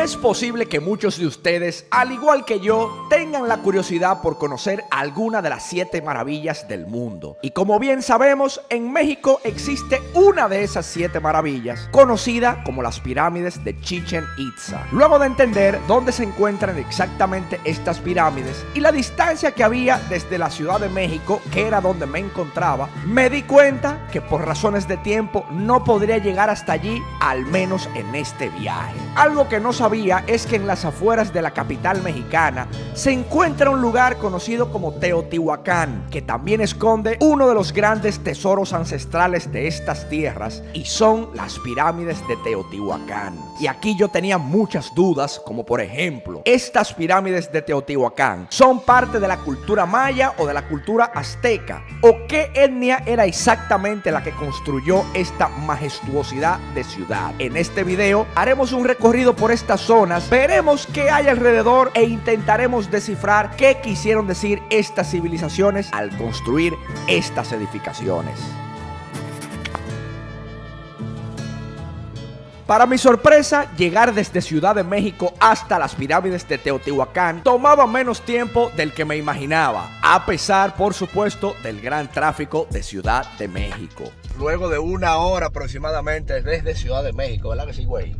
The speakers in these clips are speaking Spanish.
Es posible que muchos de ustedes, al igual que yo, tengan la curiosidad por conocer alguna de las 7 maravillas del mundo. Y como bien sabemos, en México existe una de esas 7 maravillas, conocida como las pirámides de Chichén Itzá. Luego de entender dónde se encuentran exactamente estas pirámides y la distancia que había desde la Ciudad de México, que era donde me encontraba, me di cuenta que por razones de tiempo no podría llegar hasta allí, al menos en este viaje. Algo que no sabía es que en las afueras de la capital mexicana se encuentra un lugar conocido como Teotihuacán, que también esconde uno de los grandes tesoros ancestrales de estas tierras, y son las pirámides de Teotihuacán. Y aquí yo tenía muchas dudas, como por ejemplo, ¿estas pirámides de Teotihuacán son parte de la cultura maya o de la cultura azteca? ¿O qué etnia era exactamente la que construyó esta majestuosidad de ciudad? En este video haremos un recorrido por estas zonas, veremos qué hay alrededor e intentaremos descifrar qué quisieron decir estas civilizaciones al construir estas edificaciones. Para mi sorpresa, llegar desde Ciudad de México hasta las pirámides de Teotihuacán tomaba menos tiempo del que me imaginaba, a pesar, por supuesto, del gran tráfico de Ciudad de México. Luego de 1 hora aproximadamente desde Ciudad de México, ¿verdad que sí, güey?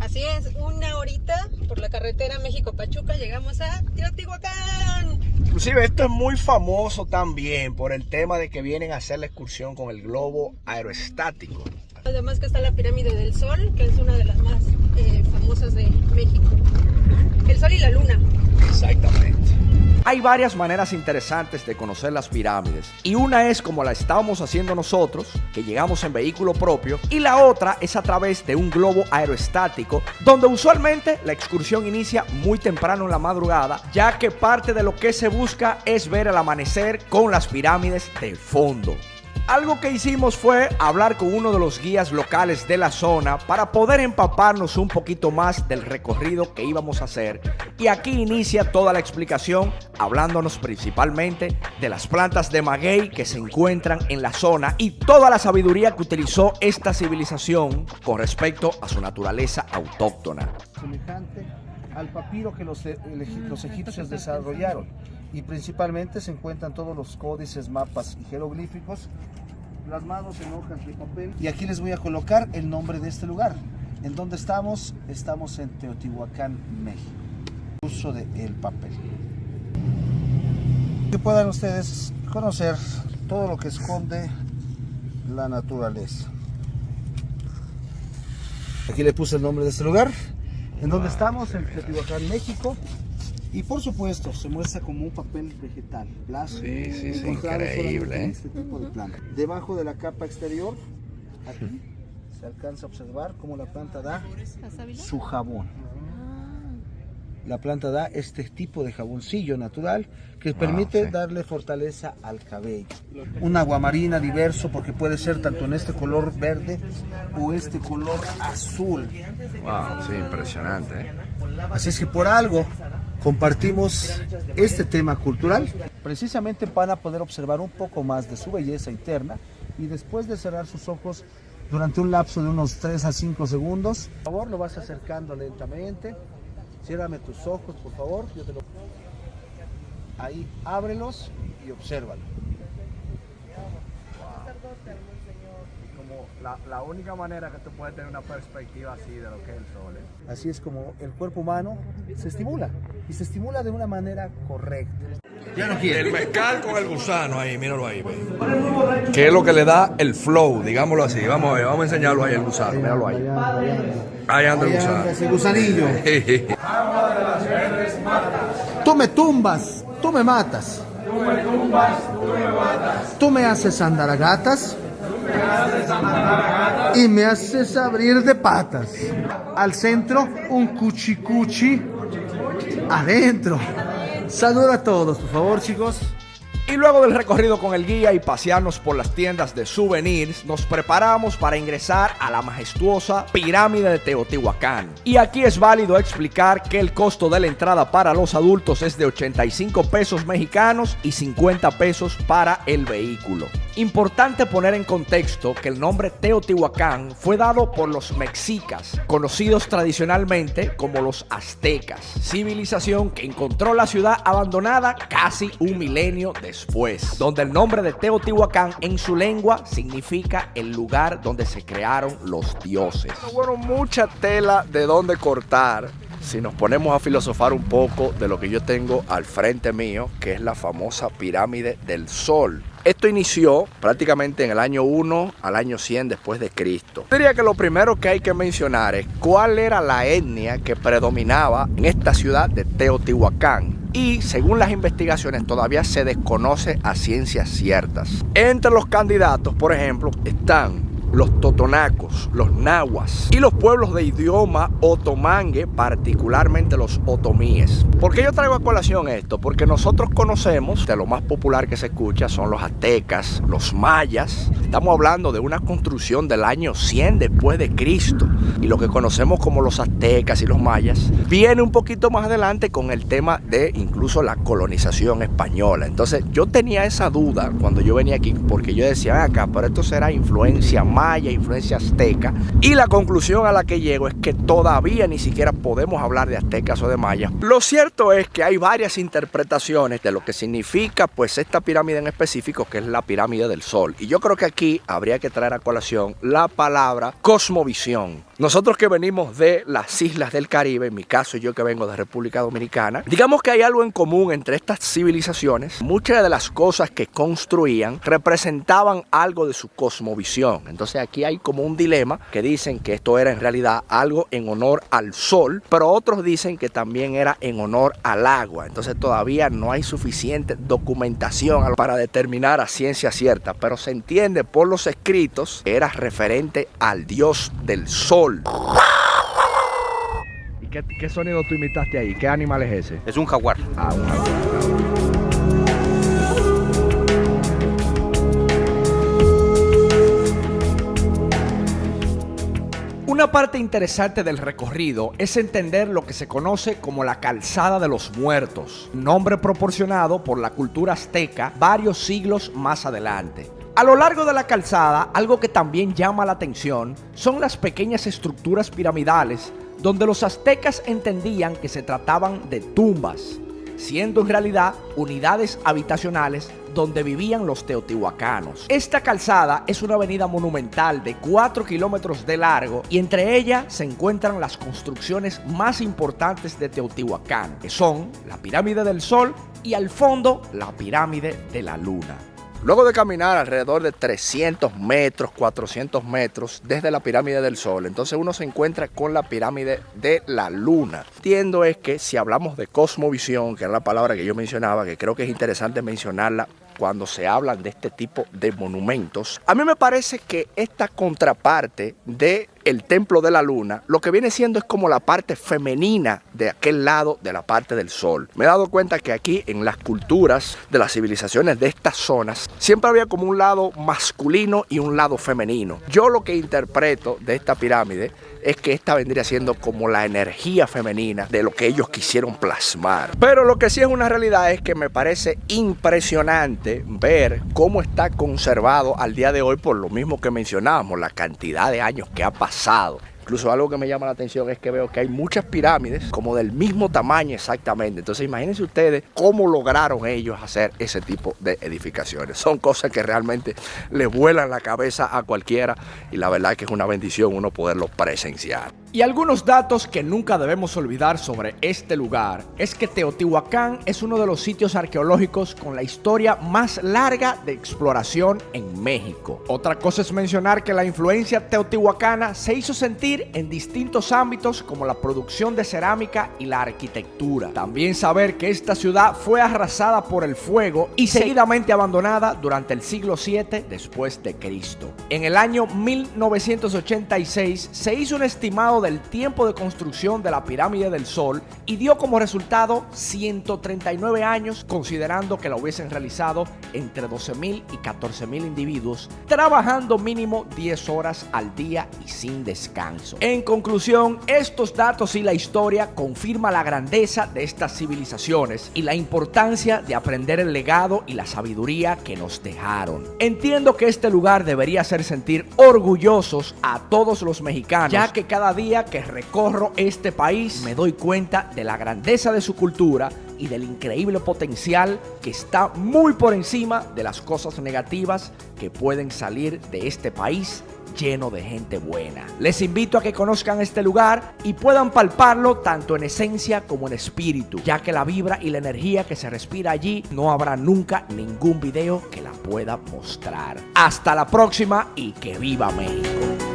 Así es, 1 horita por la carretera México-Pachuca llegamos a Teotihuacán. Inclusive esto es muy famoso también por el tema de que vienen a hacer la excursión con el globo aerostático. Además que está la pirámide del Sol, que es una de las más famosas de México. El Sol y la Luna. Exactamente. Hay varias maneras interesantes de conocer las pirámides, y una es como la estábamos haciendo nosotros, que llegamos en vehículo propio, y la otra es a través de un globo aerostático, donde usualmente la excursión inicia muy temprano en la madrugada, ya que parte de lo que se busca es ver el amanecer con las pirámides de fondo. Algo que hicimos fue hablar con uno de los guías locales de la zona para poder empaparnos un poquito más del recorrido que íbamos a hacer, y aquí inicia toda la explicación hablándonos principalmente de las plantas de maguey que se encuentran en la zona y toda la sabiduría que utilizó esta civilización con respecto a su naturaleza autóctona. Semejante al papiro que los egipcios desarrollaron, y principalmente se encuentran todos los códices, mapas y jeroglíficos plasmados en hojas de papel. Y aquí les voy a colocar el nombre de este lugar. ¿En dónde estamos? Estamos en Teotihuacán, México. Uso del papel. Que puedan ustedes conocer todo lo que esconde la naturaleza. Aquí le puse el nombre de este lugar. ¿En dónde estamos? En Teotihuacán, México. Y por supuesto, se muestra como un papel vegetal, plástico. Sí, increíble. Este tipo de planta. Debajo de la capa exterior, aquí se alcanza a observar cómo la planta da su jabón. La planta da este tipo de jaboncillo natural que permite darle fortaleza al cabello. Un aguamarina diverso, porque puede ser tanto en este color verde o este color azul. Wow, sí, impresionante, ¿eh? Así es que por algo compartimos este tema cultural, precisamente para poder observar un poco más de su belleza interna, y después de cerrar sus ojos durante un lapso de unos 3 a 5 segundos, por favor, lo vas acercando lentamente. Ciérrame tus ojos, por favor. Ahí, ábrelos y obsérvalo. Como la única manera que tú puedes tener una perspectiva así de lo que es el sol, ¿eh? Así es como el cuerpo humano se estimula, y se estimula de una manera correcta. Ya no quiere. El mezcal con el gusano ahí, míralo ahí, ve. ¿Qué es lo que le da el flow, digámoslo así? Vamos a ver, vamos a enseñarlo ahí, el gusano, míralo ahí. Ahí anda el gusano. Ese gusanillo. Tú me tumbas, tú me matas. Tú me haces andar a gatas y me haces abrir de patas. Al centro, un cuchicuchi. Adentro. Saluda a todos, por favor, chicos. Y luego del recorrido con el guía y pasearnos por las tiendas de souvenirs, nos preparamos para ingresar a la majestuosa pirámide de Teotihuacán. Y aquí es válido explicar que el costo de la entrada para los adultos es de 85 pesos mexicanos y 50 pesos para el vehículo. Importante poner en contexto que el nombre Teotihuacán fue dado por los mexicas, conocidos tradicionalmente como los aztecas, civilización que encontró la ciudad abandonada casi un milenio después, donde el nombre de Teotihuacán en su lengua significa el lugar donde se crearon los dioses. Bueno, mucha tela de dónde cortar si nos ponemos a filosofar un poco de lo que yo tengo al frente mío, que es la famosa pirámide del Sol. Esto inició prácticamente en el año 1 al año 100 después de Cristo. Diría que lo primero que hay que mencionar es cuál era la etnia que predominaba en esta ciudad de Teotihuacán. Y según las investigaciones todavía se desconoce a ciencias ciertas. Entre los candidatos, por ejemplo, están los totonacos, los nahuas y los pueblos de idioma otomangue, particularmente los otomíes. ¿Por qué yo traigo a colación esto? Porque nosotros conocemos, de lo más popular que se escucha son los aztecas, los mayas. Estamos hablando de una construcción del año 100 después de Cristo. Y lo que conocemos como los aztecas y los mayas viene un poquito más adelante con el tema de incluso la colonización española. Entonces yo tenía esa duda cuando yo venía aquí, porque yo decía, acá, pero esto será influencia maya, influencia azteca, y la conclusión a la que llego es que todavía ni siquiera podemos hablar de aztecas o de mayas. Lo cierto es que hay varias interpretaciones de lo que significa pues esta pirámide en específico, que es la pirámide del Sol, y yo creo que aquí habría que traer a colación la palabra cosmovisión. Nosotros que venimos de las islas del Caribe, en mi caso yo que vengo de República Dominicana, digamos que hay algo en común entre estas civilizaciones. Muchas de las cosas que construían representaban algo de su cosmovisión. Entonces aquí hay como un dilema que dicen que esto era en realidad algo en honor al sol, pero otros dicen que también era en honor al agua. Entonces todavía no hay suficiente documentación para determinar a ciencia cierta, pero se entiende por los escritos que era referente al dios del sol. ¿Y qué sonido tú imitaste ahí? ¿Qué animal es ese? Es un jaguar. Ah, un jaguar. Una parte interesante del recorrido es entender lo que se conoce como la Calzada de los Muertos, nombre proporcionado por la cultura azteca varios siglos más adelante. A lo largo de la calzada, algo que también llama la atención son las pequeñas estructuras piramidales donde los aztecas entendían que se trataban de tumbas, siendo en realidad unidades habitacionales donde vivían los teotihuacanos. Esta calzada es una avenida monumental de 4 kilómetros de largo y entre ella se encuentran las construcciones más importantes de Teotihuacán, que son la Pirámide del Sol y al fondo la Pirámide de la Luna. Luego de caminar alrededor de 300 metros, 400 metros desde la Pirámide del Sol, entonces uno se encuentra con la Pirámide de la Luna. Entiendo es que si hablamos de cosmovisión, que era la palabra que yo mencionaba, que creo que es interesante mencionarla cuando se hablan de este tipo de monumentos, a mí me parece que esta contraparte de el templo de la luna, lo que viene siendo es como la parte femenina de aquel lado de la parte del sol. Me he dado cuenta que aquí en las culturas de las civilizaciones de estas zonas siempre había como un lado masculino y un lado femenino. Yo lo que interpreto de esta pirámide es que esta vendría siendo como la energía femenina de lo que ellos quisieron plasmar. Pero lo que sí es una realidad es que me parece impresionante ver cómo está conservado al día de hoy, por lo mismo que mencionábamos, la cantidad de años que ha pasado. Incluso algo que me llama la atención es que veo que hay muchas pirámides como del mismo tamaño exactamente. Entonces imagínense ustedes cómo lograron ellos hacer ese tipo de edificaciones. Son cosas que realmente le vuelan la cabeza a cualquiera y la verdad es que es una bendición uno poderlo presenciar. Y algunos datos que nunca debemos olvidar sobre este lugar es que Teotihuacán es uno de los sitios arqueológicos con la historia más larga de exploración en México. Otra cosa es mencionar que la influencia teotihuacana se hizo sentir en distintos ámbitos como la producción de cerámica y la arquitectura. También saber que esta ciudad fue arrasada por el fuego y seguidamente abandonada durante el siglo VII después de Cristo. En el año 1986 se hizo un estimado del tiempo de construcción de la pirámide del Sol y dio como resultado 139 años, considerando que la hubiesen realizado entre 12.000 y 14.000 individuos, trabajando mínimo 10 horas al día y sin descanso. En conclusión, estos datos y la historia confirman la grandeza de estas civilizaciones y la importancia de aprender el legado y la sabiduría que nos dejaron. Entiendo que este lugar debería hacer sentir orgullosos a todos los mexicanos, ya que cada día que recorro este país me doy cuenta de la grandeza de su cultura y del increíble potencial que está muy por encima de las cosas negativas que pueden salir de este país lleno de gente buena. Les invito a que conozcan este lugar y puedan palparlo tanto en esencia como en espíritu, ya que la vibra y la energía que se respira allí no habrá nunca ningún video que la pueda mostrar. Hasta la próxima y que viva México.